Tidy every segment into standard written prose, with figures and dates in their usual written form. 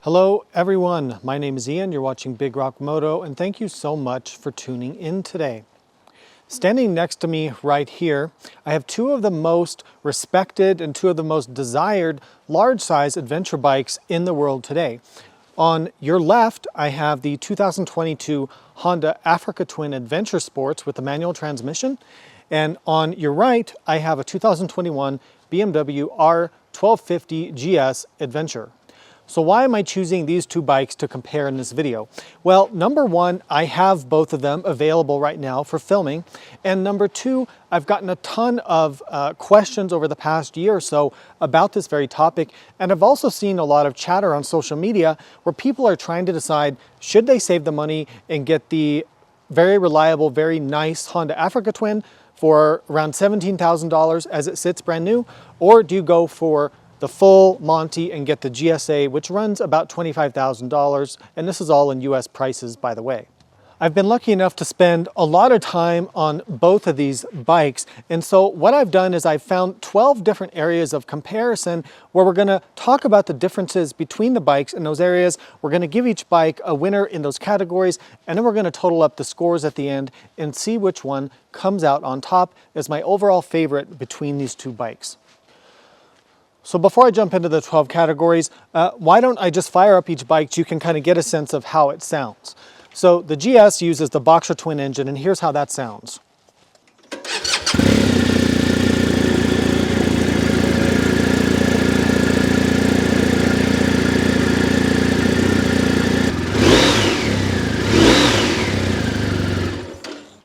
Hello everyone, my name is Ian, you're watching Big Rock Moto, and thank you so much for tuning in today. Standing next to me right here, I have two of the most respected and two of the most desired large-size adventure bikes in the world today. On your left, I have the 2022 Honda Africa Twin Adventure Sports with the manual transmission, and on your right, I have a 2021 BMW R1250GS Adventure. So why am I choosing these two bikes to compare in this video? Well, number one, I have both of them available right now for filming. And number two, I've gotten a ton of questions over the past year or so about this very topic. And I've also seen a lot of chatter on social media where people are trying to decide, should they save the money and get the very reliable, very nice Honda Africa Twin for around $17,000 as it sits brand new? Or do you go for the full Monty and get the GSA, which runs about $25,000, and this is all in US prices, by the way. I've been lucky enough to spend a lot of time on both of these bikes, and so what I've done is I've found 12 different areas of comparison where we're gonna talk about the differences between the bikes in those areas. We're gonna give each bike a winner in those categories, and then we're gonna total up the scores at the end and see which one comes out on top as my overall favorite between these two bikes. So before I jump into the 12 categories, why don't I just fire up each bike so you can kind of get a sense of how it sounds. So the GS uses the Boxer twin engine, and here's how that sounds.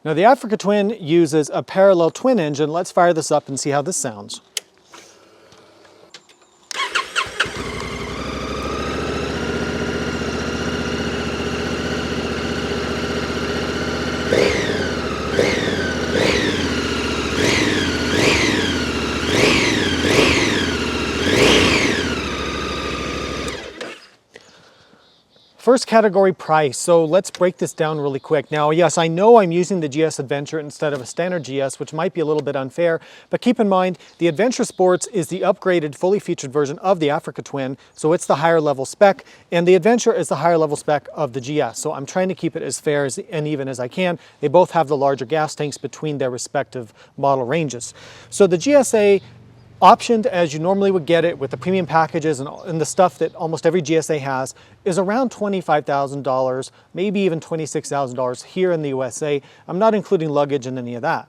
Now the Africa Twin uses a parallel twin engine. Let's fire this up and see how this sounds. First category, price. So let's break this down really quick. Now, yes, I know I'm using the GS Adventure instead of a standard GS, which might be a little bit unfair, but keep in mind, the Adventure Sports is the upgraded, fully featured version of the Africa Twin, so it's the higher level spec, and the Adventure is the higher level spec of the GS. So I'm trying to keep it as fair and even as I can. They both have the larger gas tanks between their respective model ranges. So the GSA, optioned as you normally would get it with the premium packages and the stuff that almost every GSA has, is around $25,000, maybe even $26,000 here in the USA. I'm not including luggage and any of that.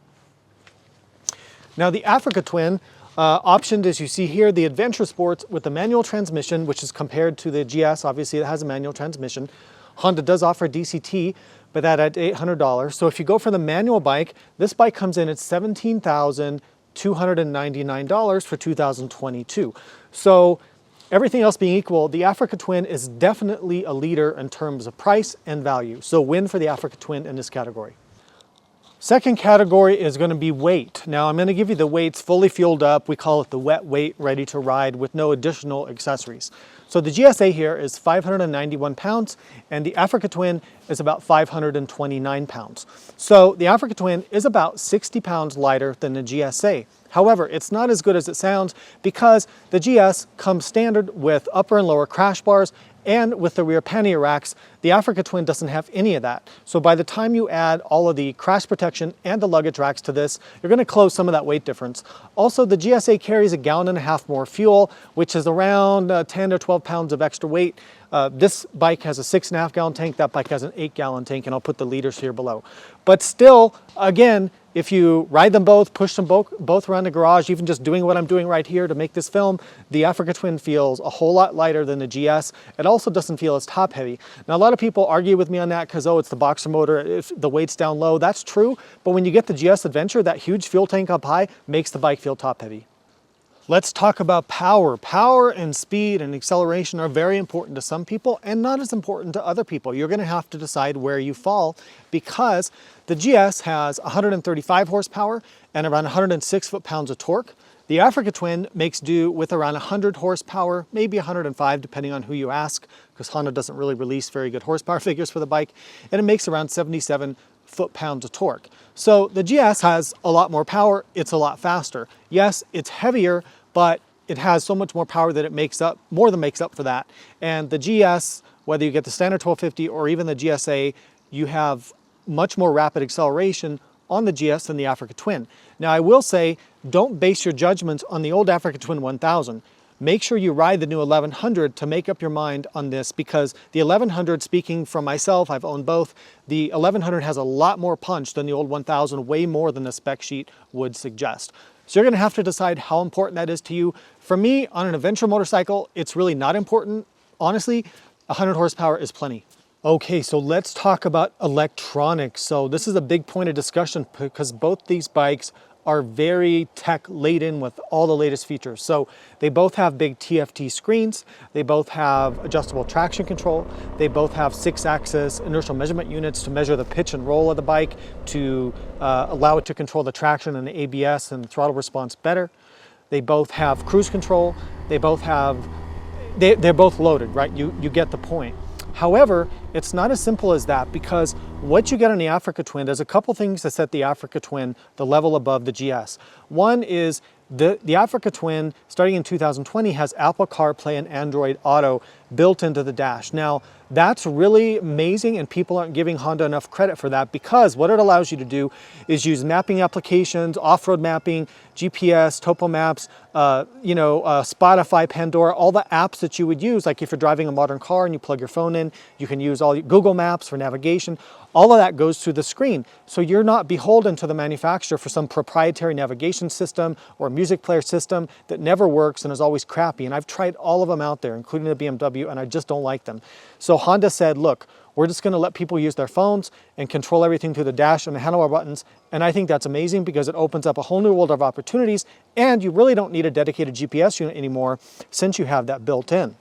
Now the Africa Twin, optioned as you see here, the Adventure Sports with the manual transmission, which is compared to the GS, obviously it has a manual transmission. Honda does offer DCT, but that at $800. So if you go for the manual bike, this bike comes in at $17,299 for 2022. So everything else being equal, the Africa Twin is definitely a leader in terms of price and value. So win for the Africa Twin in this category. Second category is going to be weight. Now I'm going to give you the weights fully fueled up. We call it the wet weight, ready to ride with no additional accessories. So the GSA here is 591 pounds and the Africa Twin is about 529 pounds. So the Africa Twin is about 60 pounds lighter than the GSA. However, it's not as good as it sounds because the GS comes standard with upper and lower crash bars, and with the rear pannier racks, the Africa Twin doesn't have any of that. So by the time you add all of the crash protection and the luggage racks to this, you're going to close some of that weight difference. Also, the GSA carries 1.5 gallons more fuel, which is around 10 or 12 pounds of extra weight. This bike has a 6.5 gallon tank, that bike has an 8 gallon tank, and I'll put the liters here below. But still, again, if you ride them both, push them both around the garage, even just doing what I'm doing right here to make this film, the Africa Twin feels a whole lot lighter than the GS. It also doesn't feel as top heavy. Now a lot of people argue with me on that because, oh, it's the Boxer motor, if the weight's down low. That's true, but when you get the GS Adventure, that huge fuel tank up high makes the bike feel top heavy. Let's talk about power. Power and speed and acceleration are very important to some people and not as important to other people. You're going to have to decide where you fall because the GS has 135 horsepower and around 106 foot-pounds of torque. The Africa Twin makes do with around 100 horsepower, maybe 105 depending on who you ask, because Honda doesn't really release very good horsepower figures for the bike, and it makes around 77 foot-pounds of torque. So the GS has a lot more power, it's a lot faster. Yes, it's heavier, but it has so much more power that it makes up, more than makes up for that. And the GS, whether you get the standard 1250 or even the GSA, you have much more rapid acceleration on the GS than the Africa Twin. Now I will say, don't base your judgments on the old Africa Twin 1000. Make sure you ride the new 1100 to make up your mind on this, because the 1100, speaking from myself, I've owned both, the 1100 has a lot more punch than the old 1000, way more than the spec sheet would suggest. So you're gonna have to decide how important that is to you. For me, on an adventure motorcycle, it's really not important. Honestly, 100 horsepower is plenty. Okay, so let's talk about electronics. So this is a big point of discussion because both these bikes are very tech laden with all the latest features. So they both have big TFT screens, they both have adjustable traction control, they both have 6-axis inertial measurement units to measure the pitch and roll of the bike, to allow it to control the traction and the ABS and throttle response better. They both have cruise control, they both have, they're both loaded, right? You get the point. However, it's not as simple as that, because what you get on the Africa Twin, there's a couple things that set the Africa Twin the level above the GS. One is the Africa Twin, starting in 2020, has Apple CarPlay and Android Auto built into the dash. Now, that's really amazing, and people aren't giving Honda enough credit for that, because what it allows you to do is use mapping applications, off-road mapping, GPS, topo maps, Spotify, Pandora, all the apps that you would use. Like if you're driving a modern car and you plug your phone in, you can use all Google Maps for navigation. All of that goes through the screen. So you're not beholden to the manufacturer for some proprietary navigation system or music player system that never works and is always crappy. And I've tried all of them out there, including the BMW, and I just don't like them. So Honda said, look, we're just going to let people use their phones and control everything through the dash and the handlebar buttons. And I think that's amazing, because it opens up a whole new world of opportunities, and you really don't need a dedicated GPS unit anymore since you have that built in.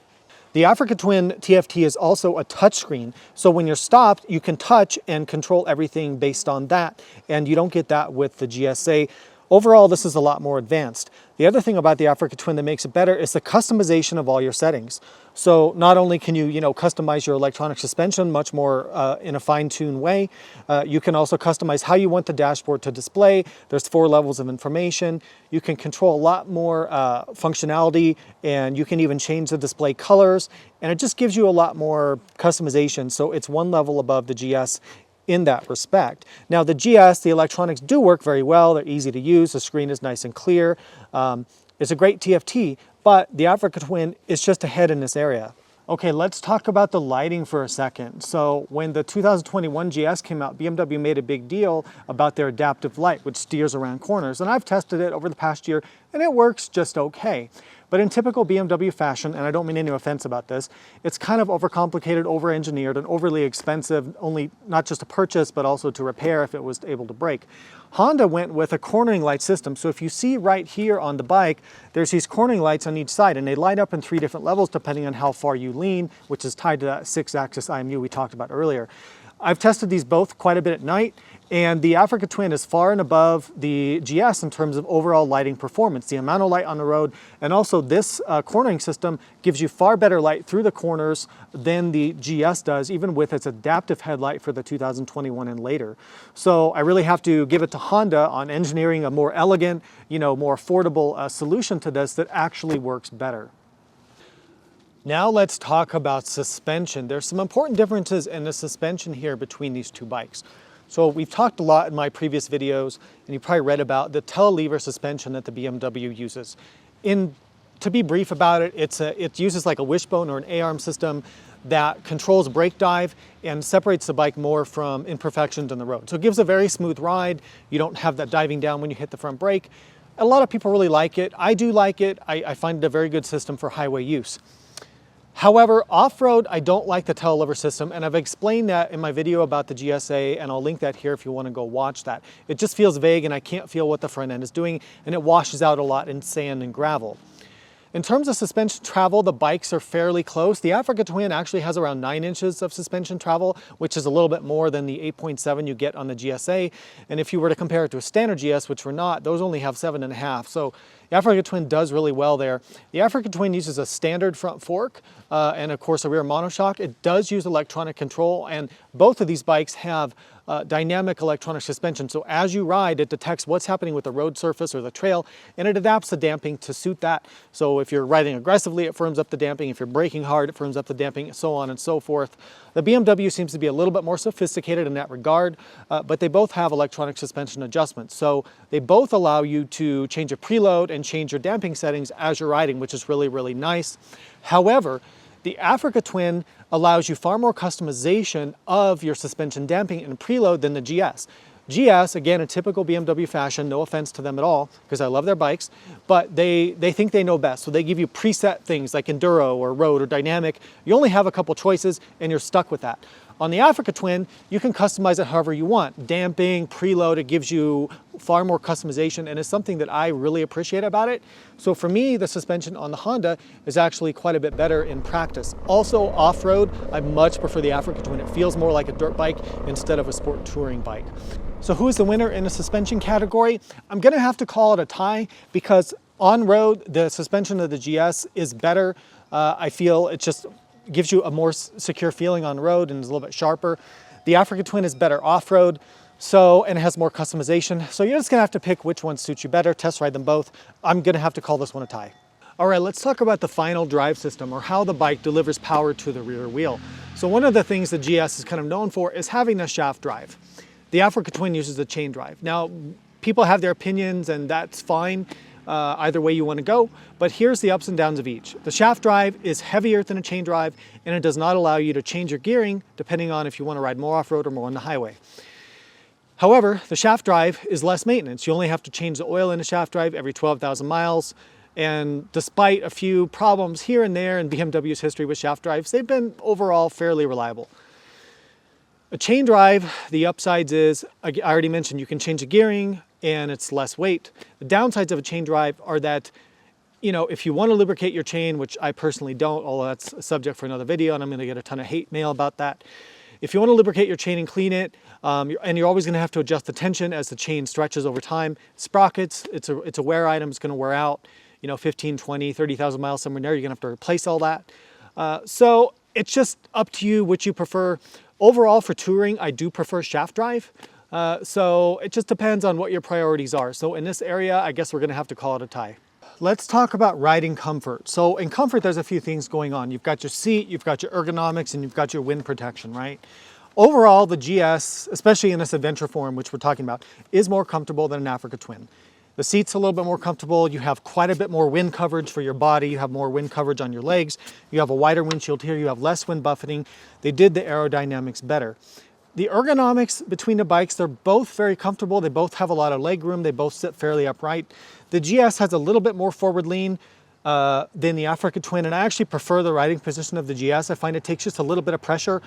The Africa Twin TFT is also a touchscreen, so when you're stopped, you can touch and control everything based on that, and you don't get that with the GSA. Overall, this is a lot more advanced. The other thing about the Africa Twin that makes it better is the customization of all your settings. So not only can you, customize your electronic suspension much more in a fine-tuned way, you can also customize how you want the dashboard to display. There's 4 levels of information. You can control a lot more functionality, and you can even change the display colors, and it just gives you a lot more customization. So it's one level above the GS in that respect. Now the GS, the electronics do work very well. They're easy to use. The screen is nice and clear. It's a great TFT, but the Africa Twin is just ahead in this area. Okay, let's talk about the lighting for a second. So when the 2021 GS came out, BMW made a big deal about their adaptive light, which steers around corners. And I've tested it over the past year, and it works just okay. But in typical BMW fashion, and I don't mean any offense about this, it's kind of overcomplicated, over-engineered, and overly expensive, only not just to purchase, but also to repair if it was able to break. Honda went with a cornering light system. So if you see right here on the bike, there's these cornering lights on each side, and they light up in 3 different levels depending on how far you lean, which is tied to that 6-axis IMU we talked about earlier. I've tested these both quite a bit at night, and the Africa Twin is far and above the GS in terms of overall lighting performance, the amount of light on the road, and also this cornering system gives you far better light through the corners than the GS does, even with its adaptive headlight for the 2021 and later. So I really have to give it to Honda on engineering a more elegant, more affordable solution to this that actually works better. Now let's talk about suspension. There's some important differences in the suspension here between these two bikes. So we've talked a lot in my previous videos, and you probably read about the telelever suspension that the BMW uses. To be brief about it, it uses like a wishbone or an A-arm system that controls brake dive and separates the bike more from imperfections on the road. So it gives a very smooth ride. You don't have that diving down when you hit the front brake. A lot of people really like it. I do like it. I find it a very good system for highway use. However, off-road, I don't like the telelever system, and I've explained that in my video about the GSA, and I'll link that here if you want to go watch that. It just feels vague, and I can't feel what the front end is doing, and it washes out a lot in sand and gravel. In terms of suspension travel, the bikes are fairly close. The Africa Twin actually has around 9 inches of suspension travel, which is a little bit more than the 8.7 you get on the GSA. And if you were to compare it to a standard GS, which we're not, those only have 7.5. So the Africa Twin does really well there. The Africa Twin uses a standard front fork and of course a rear monoshock. It does use electronic control, and both of these bikes have dynamic electronic suspension. So as you ride, it detects what's happening with the road surface or the trail, and it adapts the damping to suit that. So if you're riding aggressively, it firms up the damping. If you're braking hard, it firms up the damping, so on and so forth. The BMW seems to be a little bit more sophisticated in that regard, but they both have electronic suspension adjustments. So they both allow you to change your preload and change your damping settings as you're riding, which is really, really nice. However, the Africa Twin allows you far more customization of your suspension damping and preload than the GS. GS, again, in typical BMW fashion, no offense to them at all, because I love their bikes, but they think they know best. So they give you preset things like enduro or road or dynamic. You only have a couple choices and you're stuck with that. On the Africa Twin, you can customize it however you want. Damping, preload, it gives you far more customization, and it's something that I really appreciate about it. So for me, the suspension on the Honda is actually quite a bit better in practice. Also off-road, I much prefer the Africa Twin. It feels more like a dirt bike instead of a sport touring bike. So who is the winner in the suspension category? I'm gonna have to call it a tie because on road, the suspension of the GS is better. I feel it just gives you a more secure feeling on road and is a little bit sharper. The Africa Twin is better off-road, and it has more customization. So you're just gonna have to pick which one suits you better, test ride them both. I'm gonna have to call this one a tie. All right, let's talk about the final drive system, or how the bike delivers power to the rear wheel. So one of the things the GS is kind of known for is having a shaft drive. The Africa Twin uses a chain drive. Now, people have their opinions and that's fine. Either way you want to go, but here's the ups and downs of each. The shaft drive is heavier than a chain drive, and it does not allow you to change your gearing depending on if you want to ride more off-road or more on the highway. However, the shaft drive is less maintenance. You only have to change the oil in the shaft drive every 12,000 miles, and despite a few problems here and there in BMW's history with shaft drives, they've been overall fairly reliable. A chain drive, the upsides is, I already mentioned, you can change the gearing and it's less weight. The downsides of a chain drive are that, you know, if you want to lubricate your chain, which I personally don't, although that's a subject for another video and I'm going to get a ton of hate mail about that. If you want to lubricate your chain and clean it, and you're always going to have to adjust the tension as the chain stretches over time. Sprockets, it's a wear item, it's going to wear out, you know, 15, 20, 30,000 miles somewhere in there, you're going to have to replace all that. So it's just up to you which you prefer. Overall, for touring, I do prefer shaft drive. So it just depends on what your priorities are. So in this area, I guess we're gonna have to call it a tie. Let's talk about riding comfort. So in comfort, there's a few things going on. You've got your seat, you've got your ergonomics, and you've got your wind protection, right? Overall, the GS, especially in this adventure form, which we're talking about, is more comfortable than an Africa Twin. The seat's a little bit more comfortable. You have quite a bit more wind coverage for your body. You have more wind coverage on your legs. You have a wider windshield here. You have less wind buffeting. They did the aerodynamics better. The ergonomics between the bikes, they're both very comfortable. They both have a lot of leg room. They both sit fairly upright. The GS has a little bit more forward lean than the Africa Twin, and I actually prefer the riding position of the GS. I find it takes just a little bit of pressure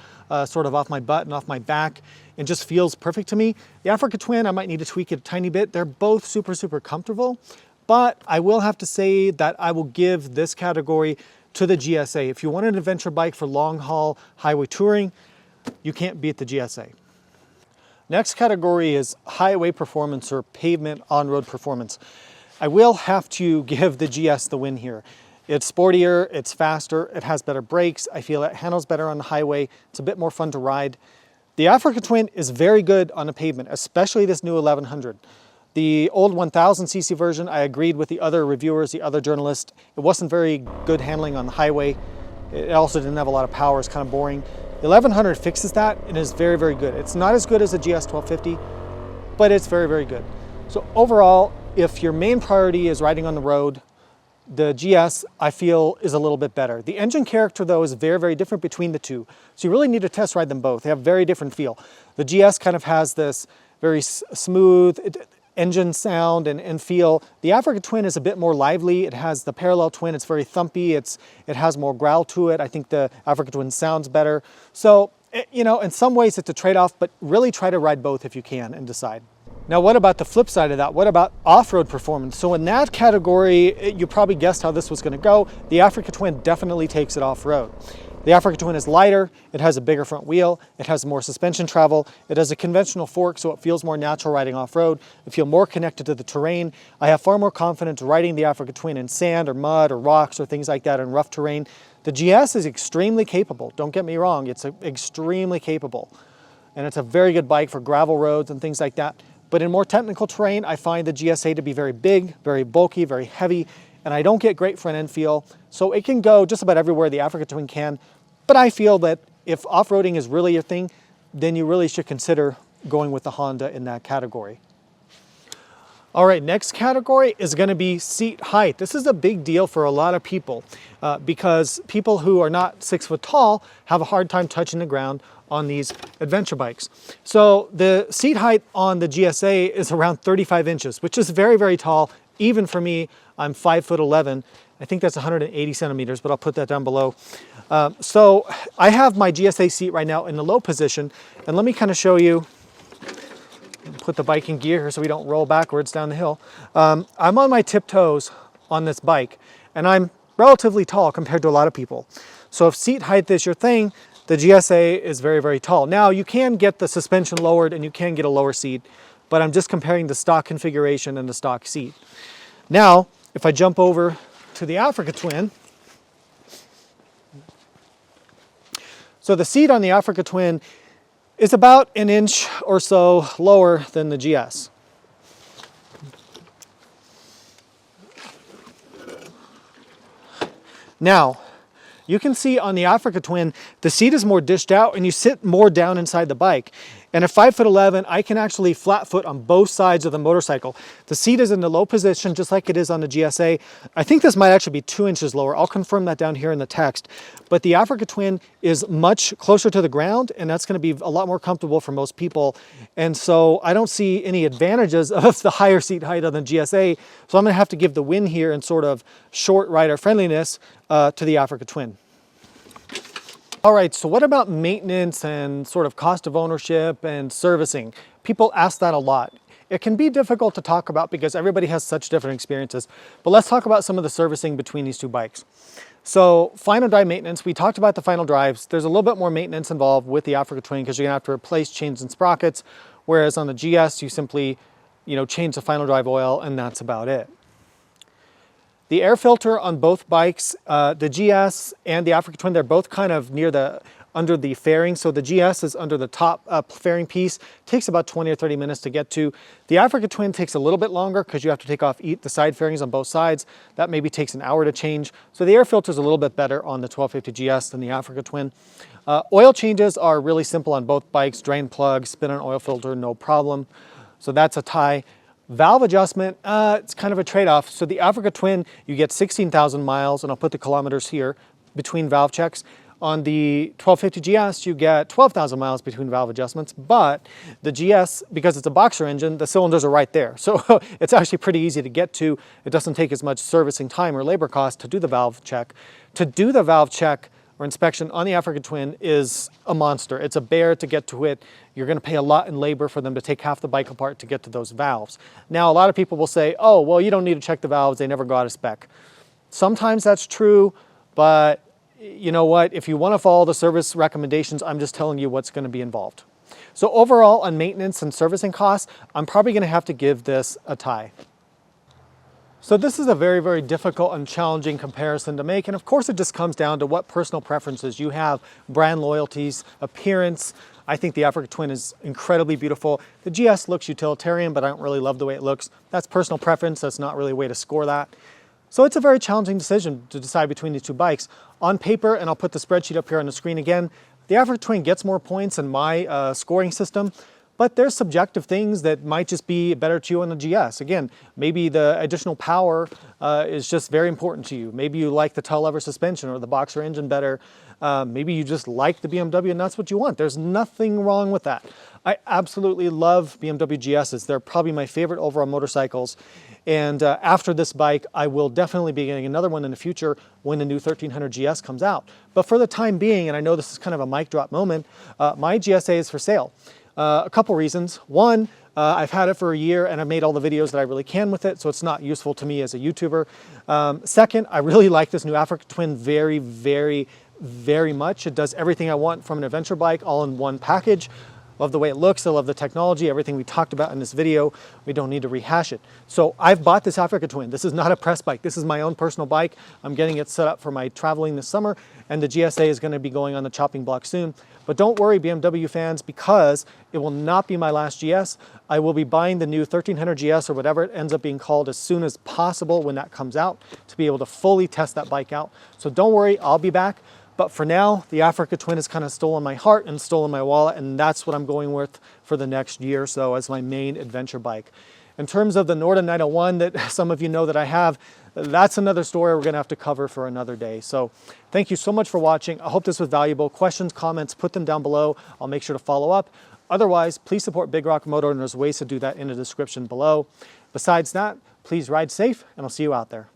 sort of off my butt and off my back, and just feels perfect to me. The Africa Twin, I might need to tweak it a tiny bit. They're both super, super comfortable, but I will have to say that I will give this category to the GSA. If you want an adventure bike for long haul highway touring, you can't beat the GSA. Next category is highway performance or pavement on-road performance. I will have to give the GS the win here. It's sportier, it's faster, it has better brakes. I feel it handles better on the highway. It's a bit more fun to ride. The Africa Twin is very good on the pavement, especially this new 1100. The old 1000cc version, I agreed with the other reviewers, the other journalists. It wasn't very good handling on the highway. It also didn't have a lot of power, it's kind of boring. The 1100 fixes that and is very, very good. It's not as good as the GS 1250, but it's very, very good. So overall, if your main priority is riding on the road, the GS, I feel, is a little bit better. The engine character, though, is very, very different between the two. So you really need to test ride them both. They have very different feel. The GS kind of has this very smooth engine sound and feel. The Africa Twin is a bit more lively. It has the parallel twin. It's very thumpy. It has more growl to it. I think the Africa Twin sounds better. So, you know, in some ways it's a trade-off, but really try to ride both if you can and decide. Now, what about the flip side of that? What about off-road performance? So in that category, you probably guessed how this was going to go. The Africa Twin definitely takes it off-road. The Africa Twin is lighter, it has a bigger front wheel, it has more suspension travel, it has a conventional fork so it feels more natural riding off-road. I feel more connected to the terrain. I have far more confidence riding the Africa Twin in sand or mud or rocks or things like that in rough terrain. The GS is extremely capable, don't get me wrong, it's extremely capable. and it's a very good bike for gravel roads and things like that. But in more technical terrain, I find the GSA to be very big, very bulky, very heavy, and I don't get great front end feel. So it can go just about everywhere the Africa Twin can, but I feel that if off-roading is really your thing, then you really should consider going with the Honda in that category. All right, next category is going to be seat height. This is a big deal for a lot of people because people who are not 6 foot tall have a hard time touching the ground on these adventure bikes. So the seat height on the GSA is around 35 inches, which is very, very tall. Even for me, I'm 5'11". I think that's 180 centimeters, but I'll put that down below. So I have my GSA seat right now in the low position, and let me kind of show you. Put the bike in gear here so we don't roll backwards down the hill. I'm on my tiptoes on this bike, and I'm relatively tall compared to a lot of people. So if seat height is your thing, the GSA is very, very tall. Now you can get the suspension lowered and you can get a lower seat, but I'm just comparing the stock configuration and the stock seat. Now, if I jump over to the Africa Twin, so the seat on the Africa Twin is about an inch or so lower than the GS. Now, you can see on the Africa Twin, the seat is more dished out and you sit more down inside the bike. And at 5'11", I can actually flat foot on both sides of the motorcycle. The seat is in the low position, just like it is on the GSA. I think this might actually be 2 inches lower. I'll confirm that down here in the text. But the Africa Twin is much closer to the ground, and that's going to be a lot more comfortable for most people. And so I don't see any advantages of the higher seat height on the GSA. So I'm going to have to give the win here in sort of short rider friendliness to the Africa Twin. All right, so what about maintenance and sort of cost of ownership and servicing? People ask that a lot. It can be difficult to talk about because everybody has such different experiences, but let's talk about some of the servicing between these two bikes. So final drive maintenance, we talked about the final drives. There's a little bit more maintenance involved with the Africa Twin because you're gonna have to replace chains and sprockets, whereas on the GS, you simply, change the final drive oil and that's about it. The air filter on both bikes, the GS and the Africa Twin, they're both kind of near under the fairing. So the GS is under the top fairing piece. Takes about 20 or 30 minutes to get to. The Africa Twin takes a little bit longer because you have to take off the side fairings on both sides. That maybe takes an hour to change. So the air filter is a little bit better on the 1250GS than the Africa Twin. Oil changes are really simple on both bikes. Drain plug, spin an oil filter, no problem. So that's a tie. Valve adjustment, it's kind of a trade-off. So the Africa Twin, you get 16,000 miles, and I'll put the kilometers here between valve checks. On the 1250GS, you get 12,000 miles between valve adjustments, but the GS, because it's a boxer engine, the cylinders are right there. So it's actually pretty easy to get to. It doesn't take as much servicing time or labor cost to do the valve check. To do the valve check or inspection on the Africa Twin is a monster. It's a bear to get to it. You're gonna pay a lot in labor for them to take half the bike apart to get to those valves. Now, a lot of people will say, oh, well, you don't need to check the valves. They never go out of spec. Sometimes that's true, but you know what? If you wanna follow the service recommendations, I'm just telling you what's gonna be involved. So overall, on maintenance and servicing costs, I'm probably gonna have to give this a tie. So this is a very, very difficult and challenging comparison to make. And of course, it just comes down to what personal preferences you have, brand loyalties, appearance. I think the Africa Twin is incredibly beautiful. The GS looks utilitarian, but I don't really love the way it looks. That's personal preference. That's not really a way to score that. So it's a very challenging decision to decide between these two bikes. On paper, and I'll put the spreadsheet up here on the screen again, the Africa Twin gets more points in my scoring system. But there's subjective things that might just be better to you on the GS. Again, maybe the additional power is just very important to you. Maybe you like the tail lever suspension or the boxer engine better. Maybe you just like the BMW and that's what you want. There's nothing wrong with that. I absolutely love BMW GSs. They're probably my favorite overall motorcycles. And after this bike, I will definitely be getting another one in the future when the new 1300 GS comes out. But for the time being, and I know this is kind of a mic drop moment, my GSA is for sale. A couple reasons. One, I've had it for a year and I've made all the videos that I really can with it, so it's not useful to me as a YouTuber. Second, I really like this new Africa Twin very, very, very much. It does everything I want from an adventure bike all in one package. Love the way it looks, I love the technology, everything we talked about in this video. We don't need to rehash it. So I've bought this Africa Twin. This is not a press bike. This is my own personal bike. I'm getting it set up for my traveling this summer, and the GSA is going to be going on the chopping block soon. But don't worry, BMW fans, because it will not be my last GS. I will be buying the new 1300 GS or whatever it ends up being called as soon as possible when that comes out to be able to fully test that bike out. So don't worry, I'll be back. But for now, the Africa Twin has kind of stolen my heart and stolen my wallet, and that's what I'm going with for the next year or so as my main adventure bike. In terms of the Norden 901 that some of you know that I have, that's another story we're going to have to cover for another day. So thank you so much for watching. I hope this was valuable. Questions, comments, put them down below. I'll make sure to follow up. Otherwise, please support Big Rock Moto, and there's ways to do that in the description below. Besides that, please ride safe, and I'll see you out there.